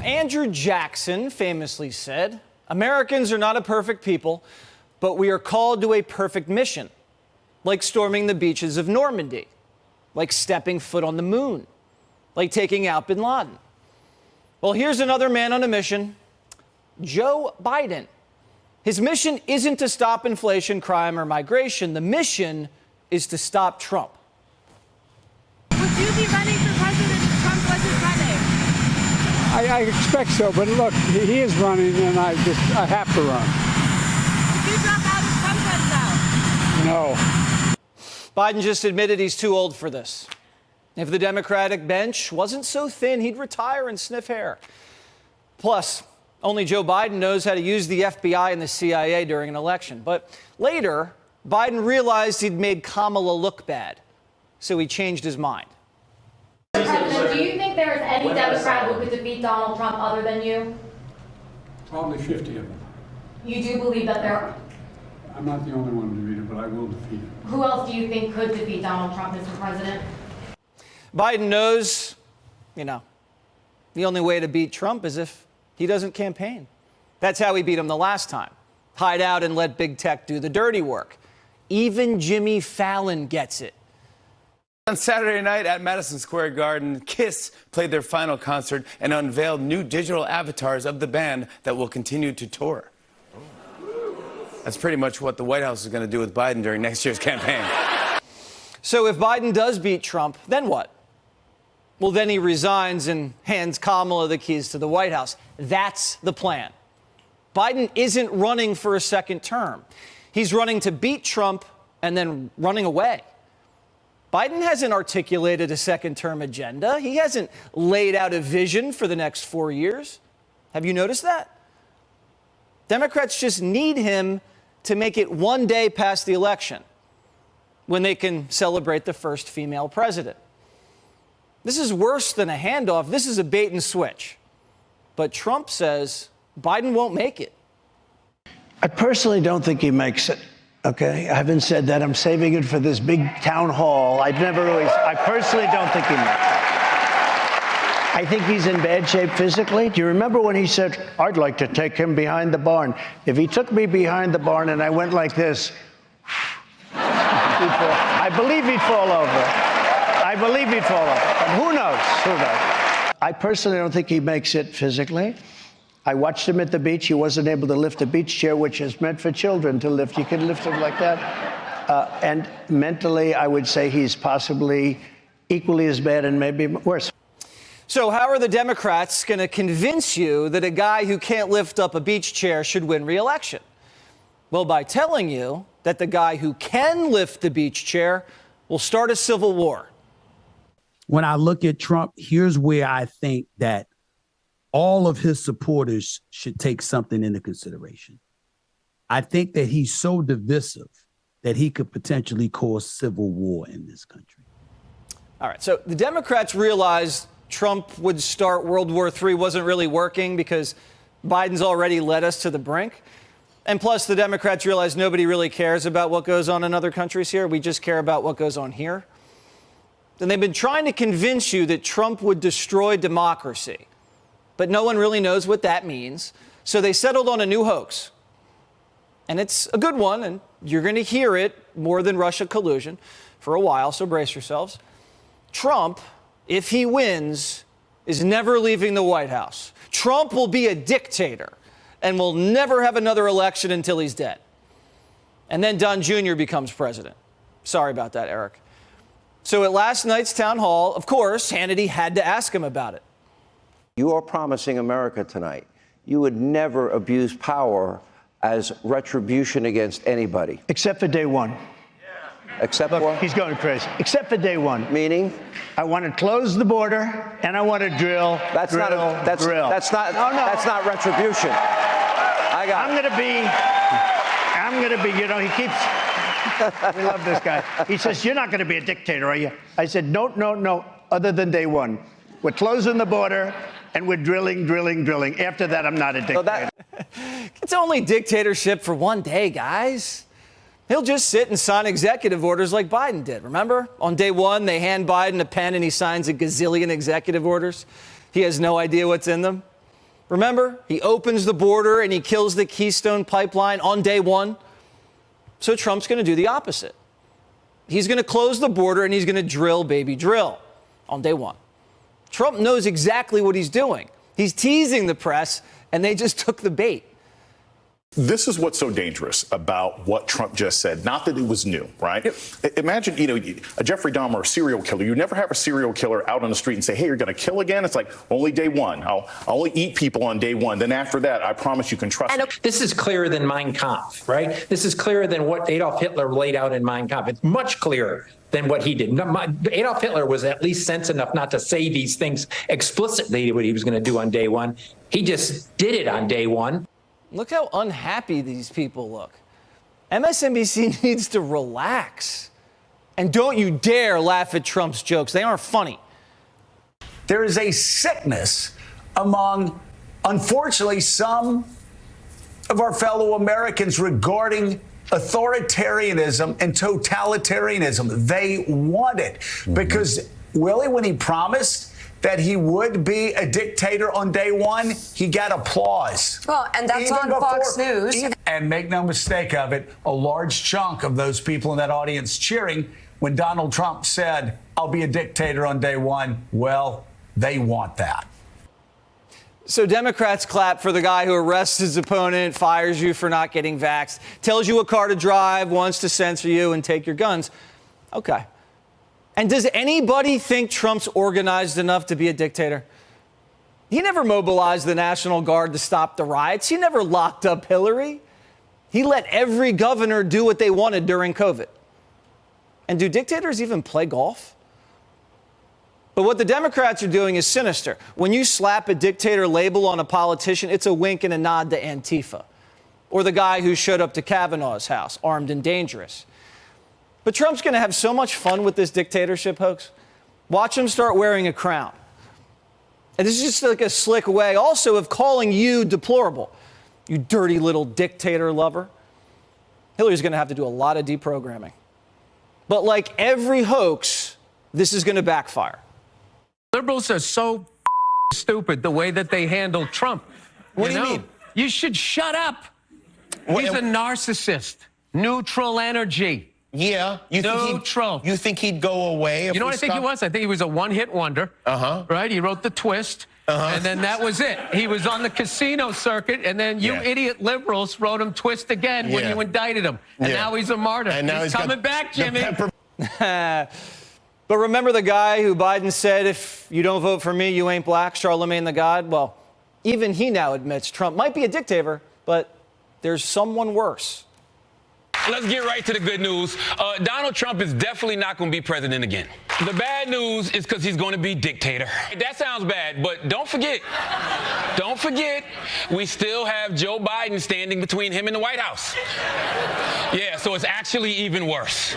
Andrew Jackson famously said, "Americans are not a perfect people, but we are called to a perfect mission, like storming the beaches of Normandy, like stepping foot on the moon, like taking out bin Laden." Well, here's another man on a mission, Joe Biden. His mission isn't to stop inflation, crime, or migration. The mission is to stop Trump. Would you be running for president if Trump wasn't running? I expect so, but look, he is running, and I have to run. Would you drop out if Trump runs out? No. Biden just admitted he's too old for this. If the Democratic bench wasn't so thin, he'd retire and sniff hair. Plus, only Joe Biden knows how to use the FBI and the CIA during an election. But later, Biden realized he'd made Kamala look bad, so he changed his mind. President, do you think there is any Democrat who could defeat Donald Trump other than you? Probably 50 of them. You do believe that there... I'm not the only one to defeat it, but I will defeat him. Who else do you think could defeat Donald Trump, Mr. President? Biden knows, the only way to beat Trump is if he doesn't campaign. That's how he beat him the last time. Hide out and let big tech do the dirty work. Even Jimmy Fallon gets it. On Saturday night at Madison Square Garden, Kiss played their final concert and unveiled new digital avatars of the band that will continue to tour. That's pretty much what the White House is going to do with Biden during next year's campaign. So if Biden does beat Trump, then what? Well, then he resigns and hands Kamala the keys to the White House. That's the plan. Biden isn't running for a second term. He's running to beat Trump and then running away. Biden hasn't articulated a second-term agenda. He hasn't laid out a vision for the next 4 years. Have you noticed that? Democrats just need him to make it one day past the election, when they can celebrate the first female president. This is worse than a handoff. This is a bait and switch. But Trump says Biden won't make it. I personally don't think he makes it. Okay, I haven't said that. I'm saving it for this big town hall. I personally don't think he makes it. I think he's in bad shape physically. Do you remember when he said, "I'd like to take him behind the barn"? If he took me behind the barn and I went like this, I believe he'd fall over. But who knows? I personally don't think he makes it physically. I watched him at the beach. He wasn't able to lift a beach chair, which is meant for children to lift. You can lift them like that. And mentally, I would say he's possibly equally as bad and maybe worse. So how are the Democrats going to convince you that a guy who can't lift up a beach chair should win re-election? Well, by telling you that the guy who can lift the beach chair will start a civil war. When I look at Trump, here's where I think that all of his supporters should take something into consideration. I think that he's so divisive that he could potentially cause civil war in this country. All right, so the Democrats realized Trump would start World War III wasn't really working because Biden's already led us to the brink. And plus, the Democrats realize nobody really cares about what goes on in other countries here. We just care about what goes on here. And they've been trying to convince you that Trump would destroy democracy. But no one really knows what that means. So they settled on a new hoax. And it's a good one, and you're going to hear it more than Russia collusion for a while, so brace yourselves. Trump, if he wins, is never leaving the White House. Trump will be a dictator and will never have another election until he's dead. And then Don Jr. becomes president. Sorry about that, Eric. So at last night's town hall, of course, Hannity had to ask him about it. You are promising America tonight you would never abuse power as retribution against anybody. Except for day one. Except Look, for? he's going crazy. Except for day one. Meaning? I want to close the border, and I want to drill. That's not retribution. I'm going to be, he keeps, we love this guy. He says, "You're not going to be a dictator, are you?" I said, no, other than day one. We're closing the border, and we're drilling. After that, I'm not a dictator. It's only dictatorship for one day, guys. He'll just sit and sign executive orders like Biden did. Remember? On day one, they hand Biden a pen and he signs a gazillion executive orders. He has no idea what's in them. Remember, he opens the border and he kills the Keystone Pipeline on day one. So Trump's going to do the opposite. He's going to close the border and he's going to drill, baby, drill on day one. Trump knows exactly what he's doing. He's teasing the press, and they just took the bait. This is what's so dangerous about what Trump just said. Not that it was new, right? Yep. Imagine, a Jeffrey Dahmer, a serial killer. You never have a serial killer out on the street and say, hey, you're going to kill again? It's like, only day one. I'll only eat people on day one. Then after that, I promise you can trust me. This is clearer than Mein Kampf, right? This is clearer than what Adolf Hitler laid out in Mein Kampf. It's much clearer than what he did. Adolf Hitler was at least sense enough not to say these things explicitly, what he was going to do on day one. He just did it on day one. Look how unhappy these people look. MSNBC needs to relax. And don't you dare laugh at Trump's jokes. They aren't funny. There is a sickness among, unfortunately, some of our fellow Americans regarding authoritarianism and totalitarianism. They want it because Willie, when he promised that he would be a dictator on day one, he got applause. Well, and that's on Fox News. And make no mistake of it, a large chunk of those people in that audience cheering when Donald Trump said, I'll be a dictator on day one, well, they want that. So Democrats clap for the guy who arrests his opponent, fires you for not getting vaxxed, tells you what car to drive, wants to censor you and take your guns. Okay. And does anybody think Trump's organized enough to be a dictator? He never mobilized the National Guard to stop the riots. He never locked up Hillary. He let every governor do what they wanted during COVID. And do dictators even play golf? But what the Democrats are doing is sinister. When you slap a dictator label on a politician, it's a wink and a nod to Antifa. Or the guy who showed up to Kavanaugh's house, armed and dangerous. But Trump's going to have so much fun with this dictatorship hoax. Watch him start wearing a crown. And this is just like a slick way also of calling you deplorable. You dirty little dictator lover. Hillary's going to have to do a lot of deprogramming. But like every hoax, this is going to backfire. Liberals are so stupid the way that they handle Trump. What do you mean? You should shut up. He's a narcissist. Neutral energy. Yeah. You think he'd go away if you know what I think he was? I think he was a one-hit wonder. Right? He wrote The Twist. And then that was it. He was on the casino circuit, and then you idiot liberals wrote him Twist again when you indicted him. And now he's a martyr. And now he's coming back, Jimmy. But remember the guy who Biden said, if you don't vote for me, you ain't black, Charlemagne the God? Well, even he now admits Trump might be a dictator, but there's someone worse. Let's get right to the good news. Donald Trump is definitely not going to be president again. The bad news is because he's going to be dictator. That sounds bad, but don't forget, we still have Joe Biden standing between him and the White House. Yeah, so it's actually even worse.